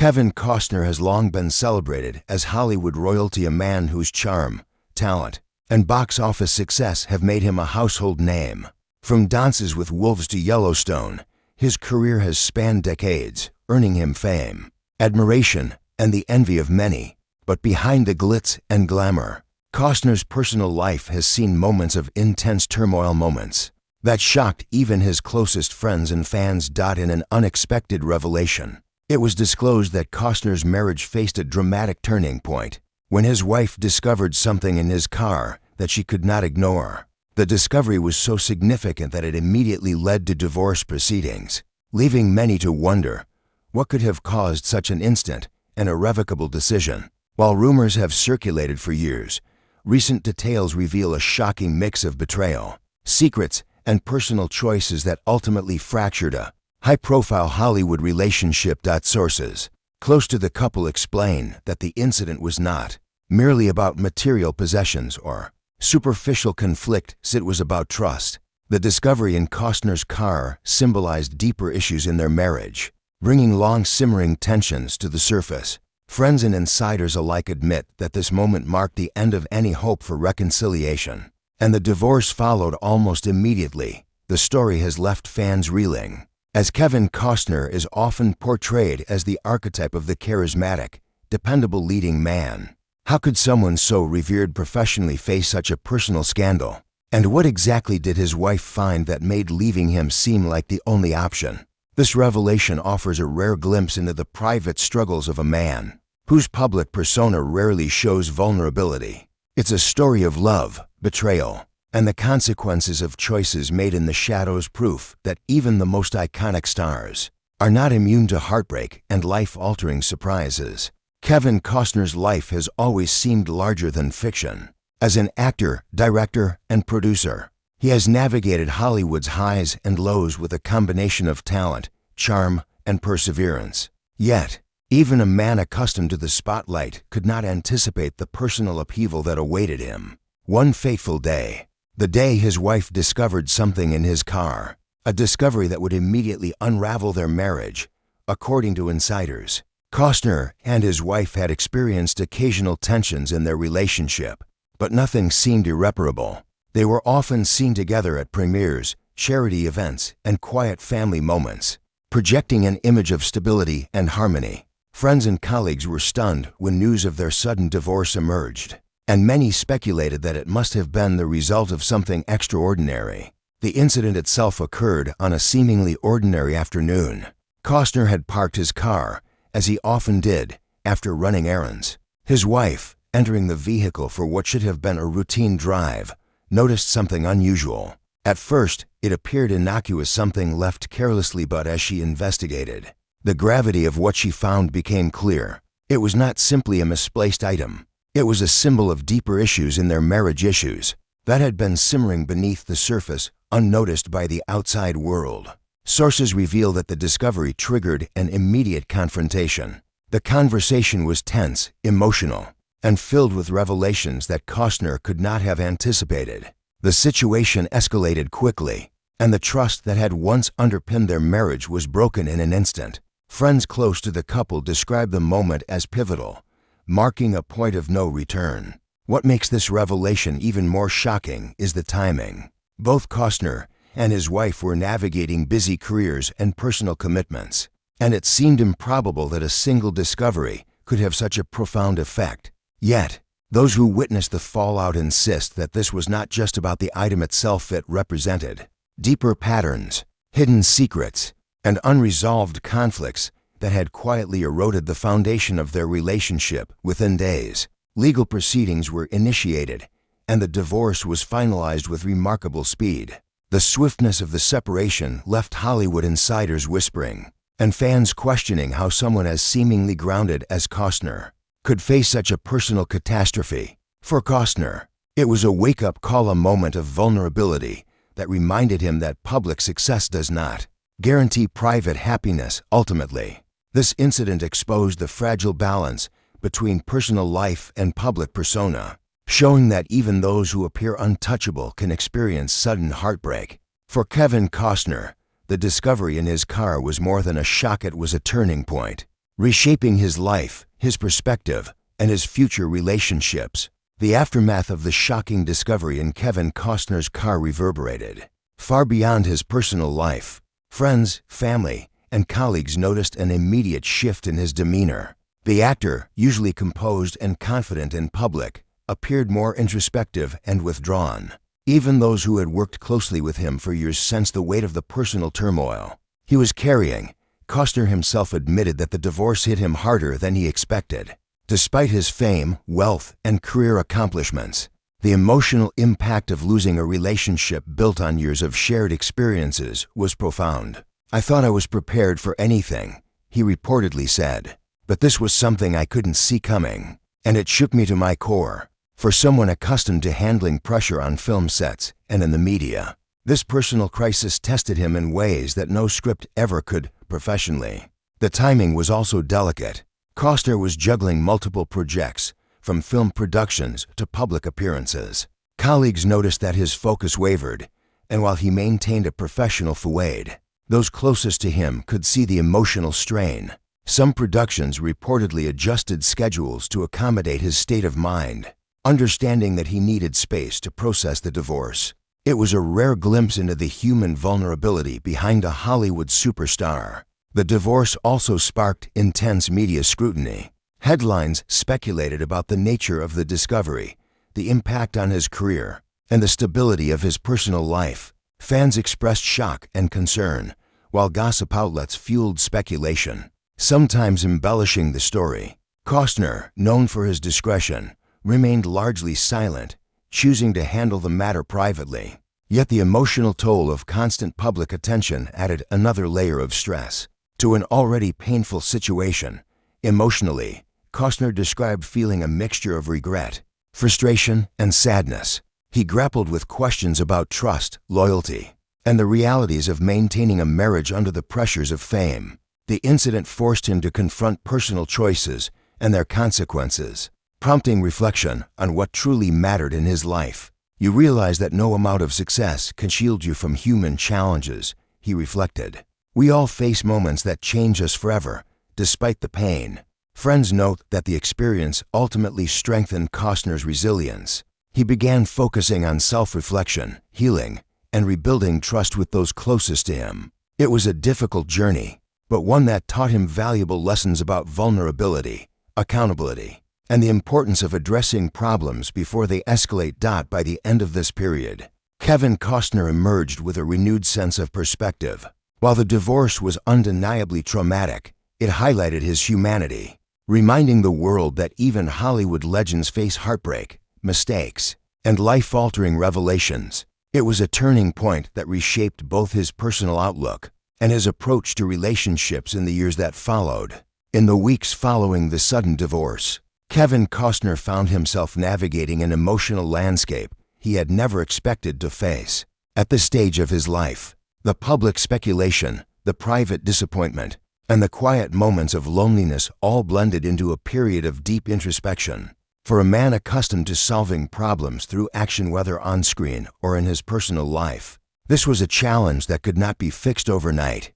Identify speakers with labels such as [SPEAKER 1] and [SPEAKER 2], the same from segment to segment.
[SPEAKER 1] Kevin Costner has long been celebrated as Hollywood royalty, a man whose charm, talent, and box office success have made him a household name. From Dances with Wolves to Yellowstone, his career has spanned decades, earning him fame, admiration, and the envy of many. But behind the glitz and glamour, Costner's personal life has seen moments of intense turmoil, moments that shocked even his closest friends and fans. In an unexpected revelation, it was disclosed that Costner's marriage faced a dramatic turning point when his wife discovered something in his car that she could not ignore. The discovery was so significant that it immediately led to divorce proceedings, leaving many to wonder what could have caused such an instant and irrevocable decision. While rumors have circulated for years, recent details reveal a shocking mix of betrayal, secrets, and personal choices that ultimately fractured a high-profile Hollywood relationship. Sources close to the couple explain that the incident was not merely about material possessions or superficial conflict. It was about trust. The discovery in Costner's car symbolized deeper issues in their marriage, bringing long-simmering tensions to the surface. Friends and insiders alike admit that this moment marked the end of any hope for reconciliation, and the divorce followed almost immediately. The story has left fans reeling, as Kevin Costner is often portrayed as the archetype of the charismatic, dependable leading man. How could someone so revered professionally face such a personal scandal? And what exactly did his wife find that made leaving him seem like the only option? This revelation offers a rare glimpse into the private struggles of a man whose public persona rarely shows vulnerability. It's a story of love, betrayal, and the consequences of choices made in the shadows, proof that even the most iconic stars are not immune to heartbreak and life-altering surprises. Kevin Costner's life has always seemed larger than fiction. As an actor, director, and producer, he has navigated Hollywood's highs and lows with a combination of talent, charm, and perseverance. Yet, even a man accustomed to the spotlight could not anticipate the personal upheaval that awaited him. One fateful day, the day his wife discovered something in his car, a discovery that would immediately unravel their marriage. According to insiders, Costner and his wife had experienced occasional tensions in their relationship, but nothing seemed irreparable. They were often seen together at premieres, charity events, and quiet family moments, projecting an image of stability and harmony. Friends and colleagues were stunned when news of their sudden divorce emerged, and many speculated that it must have been the result of something extraordinary. The incident itself occurred on a seemingly ordinary afternoon. Costner had parked his car, as he often did, after running errands. His wife, entering the vehicle for what should have been a routine drive, noticed something unusual. At first, it appeared innocuous, something left carelessly, but as she investigated, the gravity of what she found became clear. It was not simply a misplaced item. It was a symbol of deeper issues in their marriage, issues that had been simmering beneath the surface, unnoticed by the outside world. Sources reveal that the discovery triggered an immediate confrontation. The conversation was tense, emotional, and filled with revelations that Costner could not have anticipated. The situation escalated quickly, and the trust that had once underpinned their marriage was broken in an instant. Friends close to the couple describe the moment as pivotal, marking a point of no return. What makes this revelation even more shocking is the timing. Both Costner and his wife were navigating busy careers and personal commitments, and it seemed improbable that a single discovery could have such a profound effect. Yet, those who witnessed the fallout insist that this was not just about the item itself. It represented deeper patterns, hidden secrets, and unresolved conflicts that had quietly eroded the foundation of their relationship. Within days, legal proceedings were initiated, and the divorce was finalized with remarkable speed. The swiftness of the separation left Hollywood insiders whispering, and fans questioning how someone as seemingly grounded as Costner could face such a personal catastrophe. For Costner, it was a wake-up call, a moment of vulnerability that reminded him that public success does not guarantee private happiness. Ultimately, this incident exposed the fragile balance between personal life and public persona, showing that even those who appear untouchable can experience sudden heartbreak. For Kevin Costner, the discovery in his car was more than a shock, it was a turning point. reshaping his life, his perspective, and his future relationships. The aftermath of the shocking discovery in Kevin Costner's car reverberated far beyond his personal life. Friends, family, and colleagues noticed an immediate shift in his demeanor. The actor, usually composed and confident in public, appeared more introspective and withdrawn. Even those who had worked closely with him for years sensed the weight of the personal turmoil he was carrying. Costner himself admitted that the divorce hit him harder than he expected. Despite his fame, wealth, and career accomplishments, the emotional impact of losing a relationship built on years of shared experiences was profound. "I thought I was prepared for anything," he reportedly said, "but this was something I couldn't see coming, and it shook me to my core." For someone accustomed to handling pressure on film sets and in the media, this personal crisis tested him in ways that no script ever could professionally. The timing was also delicate. Costner was juggling multiple projects, from film productions to public appearances. Colleagues noticed that his focus wavered, and while he maintained a professional facade, those closest to him could see the emotional strain. Some productions reportedly adjusted schedules to accommodate his state of mind, understanding that he needed space to process the divorce. It was a rare glimpse into the human vulnerability behind a Hollywood superstar. The divorce also sparked intense media scrutiny. Headlines speculated about the nature of the discovery, the impact on his career, and the stability of his personal life. Fans expressed shock and concern, while gossip outlets fueled speculation, sometimes embellishing the story. Costner, known for his discretion, remained largely silent, choosing to handle the matter privately. Yet the emotional toll of constant public attention added another layer of stress to an already painful situation. Emotionally, Costner described feeling a mixture of regret, frustration, and sadness. He grappled with questions about trust, loyalty, and the realities of maintaining a marriage under the pressures of fame. The incident forced him to confront personal choices and their consequences, prompting reflection on what truly mattered in his life. "You realize that no amount of success can shield you from human challenges," he reflected. "We all face moments that change us forever, despite the pain." Friends note that the experience ultimately strengthened Costner's resilience. He began focusing on self-reflection, healing, and rebuilding trust with those closest to him. It was a difficult journey, but one that taught him valuable lessons about vulnerability, accountability, and the importance of addressing problems before they escalate. By the end of this period, Kevin Costner emerged with a renewed sense of perspective. While the divorce was undeniably traumatic, it highlighted his humanity, reminding the world that even Hollywood legends face heartbreak, mistakes, and life-altering revelations. It was a turning point that reshaped both his personal outlook and his approach to relationships in the years that followed. In the weeks following the sudden divorce, Kevin Costner found himself navigating an emotional landscape he had never expected to face. At this stage of his life, the public speculation, the private disappointment, and the quiet moments of loneliness all blended into a period of deep introspection. For a man accustomed to solving problems through action, whether on screen or in his personal life, this was a challenge that could not be fixed overnight.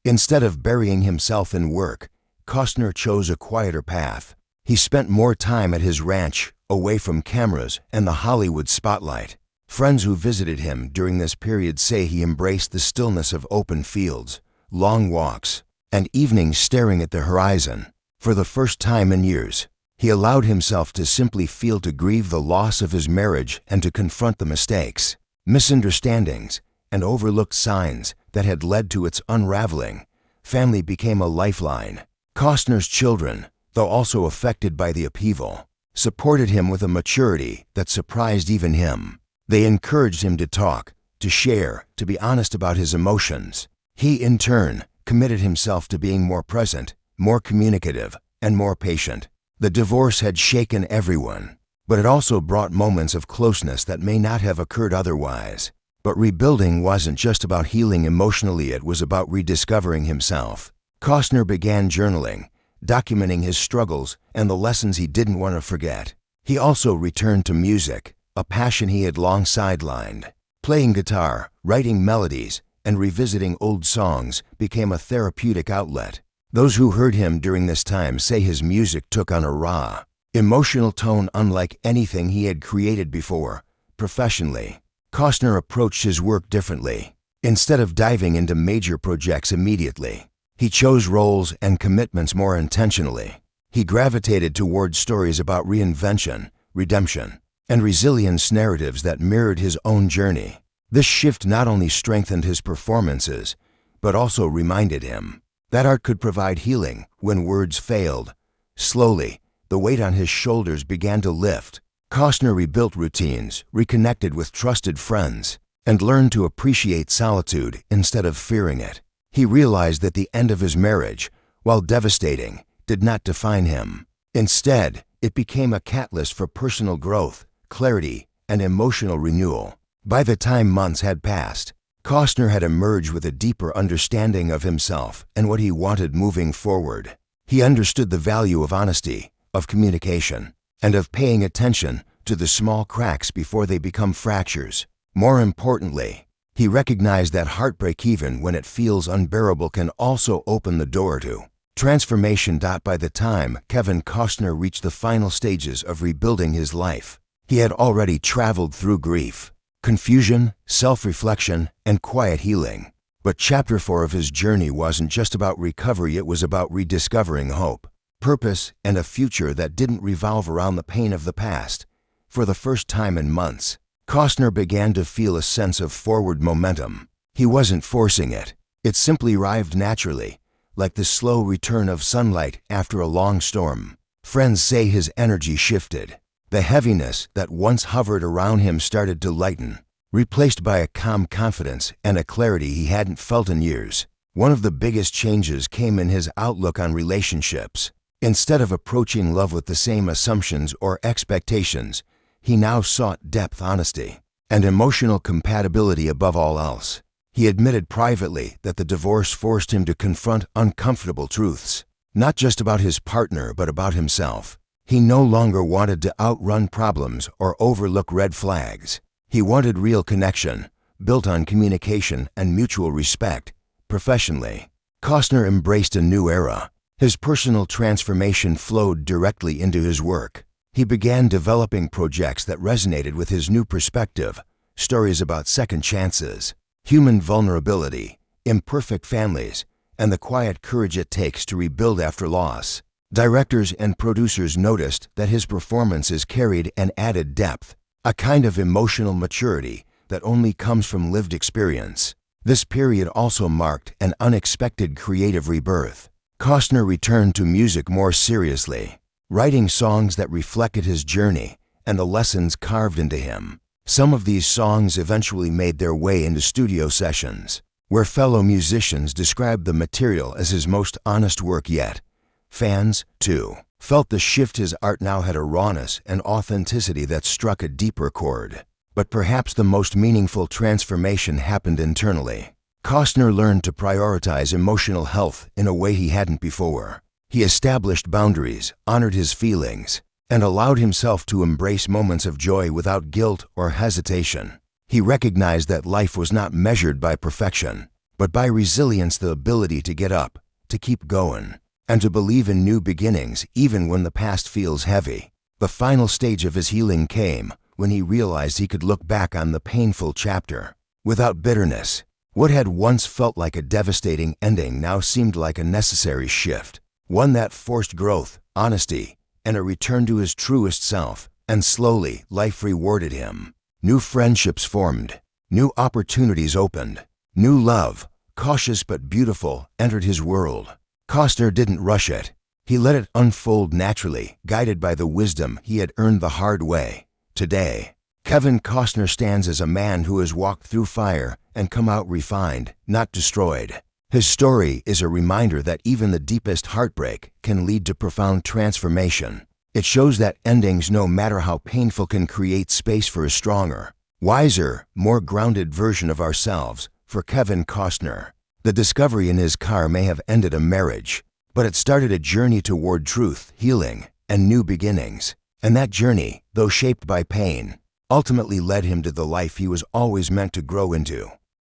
[SPEAKER 1] Instead of burying himself in work, Costner chose a quieter path. He spent more time at his ranch, away from cameras and the Hollywood spotlight. Friends who visited him during this period say he embraced the stillness of open fields, long walks, and evenings staring at the horizon. For the first time in years, he allowed himself to simply feel, to grieve the loss of his marriage and to confront the mistakes, misunderstandings, and overlooked signs that had led to its unraveling. Family became a lifeline. Costner's children, though also affected by the upheaval, supported him with a maturity that surprised even him. They encouraged him to talk, to share, to be honest about his emotions. He, in turn, committed himself to being more present, more communicative, and more patient. The divorce had shaken everyone, but it also brought moments of closeness that may not have occurred otherwise. But rebuilding wasn't just about healing emotionally, it was about rediscovering himself. Costner began journaling, documenting his struggles and the lessons he didn't want to forget. He also returned to music, a passion he had long sidelined. Playing guitar, writing melodies, and revisiting old songs became a therapeutic outlet. Those who heard him during this time say his music took on a raw, emotional tone unlike anything he had created before. Professionally, Costner approached his work differently. Instead of diving into major projects immediately, he chose roles and commitments more intentionally. He gravitated toward stories about reinvention, redemption, and resilience, narratives that mirrored his own journey. This shift not only strengthened his performances, but also reminded him that art could provide healing when words failed. Slowly, the weight on his shoulders began to lift. Costner rebuilt routines, reconnected with trusted friends, and learned to appreciate solitude instead of fearing it. He realized that the end of his marriage, while devastating, did not define him. Instead, it became a catalyst for personal growth, clarity, and emotional renewal. By the time months had passed, Costner had emerged with a deeper understanding of himself and what he wanted moving forward. He understood the value of honesty, of communication, and of paying attention to the small cracks before they become fractures. More importantly, he recognized that heartbreak, even when it feels unbearable, can also open the door to transformation. By the time Kevin Costner reached the final stages of rebuilding his life, he had already traveled through grief, confusion, self-reflection, and quiet healing. But Chapter 4 of his journey wasn't just about recovery, it was about rediscovering hope, purpose, and a future that didn't revolve around the pain of the past. For the first time in months, Costner began to feel a sense of forward momentum. He wasn't forcing it. It simply arrived naturally, like the slow return of sunlight after a long storm. Friends say his energy shifted. The heaviness that once hovered around him started to lighten, replaced by a calm confidence and a clarity he hadn't felt in years. One of the biggest changes came in his outlook on relationships. Instead of approaching love with the same assumptions or expectations, he now sought depth, honesty, and emotional compatibility above all else. He admitted privately that the divorce forced him to confront uncomfortable truths, not just about his partner but about himself. He no longer wanted to outrun problems or overlook red flags. He wanted real connection, built on communication and mutual respect. Professionally, Costner embraced a new era. His personal transformation flowed directly into his work. He began developing projects that resonated with his new perspective, stories about second chances, human vulnerability, imperfect families, and the quiet courage it takes to rebuild after loss. Directors and producers noticed that his performances carried an added depth, a kind of emotional maturity that only comes from lived experience. This period also marked an unexpected creative rebirth. Costner returned to music more seriously, writing songs that reflected his journey and the lessons carved into him. Some of these songs eventually made their way into studio sessions, where fellow musicians described the material as his most honest work yet. Fans, too, felt the shift. His art now had a rawness and authenticity that struck a deeper chord. But perhaps the most meaningful transformation happened internally. Costner learned to prioritize emotional health in a way he hadn't before. He established boundaries, honored his feelings, and allowed himself to embrace moments of joy without guilt or hesitation. He recognized that life was not measured by perfection, but by resilience, the ability to get up, to keep going, and to believe in new beginnings even when the past feels heavy. The final stage of his healing came when he realized he could look back on the painful chapter without bitterness. What had once felt like a devastating ending now seemed like a necessary shift, one that forced growth, honesty, and a return to his truest self. And slowly, life rewarded him. New friendships formed, new opportunities opened, new love, cautious but beautiful, entered his world. Costner didn't rush it. He let it unfold naturally, guided by the wisdom he had earned the hard way. Today, Kevin Costner stands as a man who has walked through fire and come out refined, not destroyed. His story is a reminder that even the deepest heartbreak can lead to profound transformation. It shows that endings, no matter how painful, can create space for a stronger, wiser, more grounded version of ourselves. For Kevin Costner, the discovery in his car may have ended a marriage, but it started a journey toward truth, healing, and new beginnings. And that journey, though shaped by pain, ultimately led him to the life he was always meant to grow into.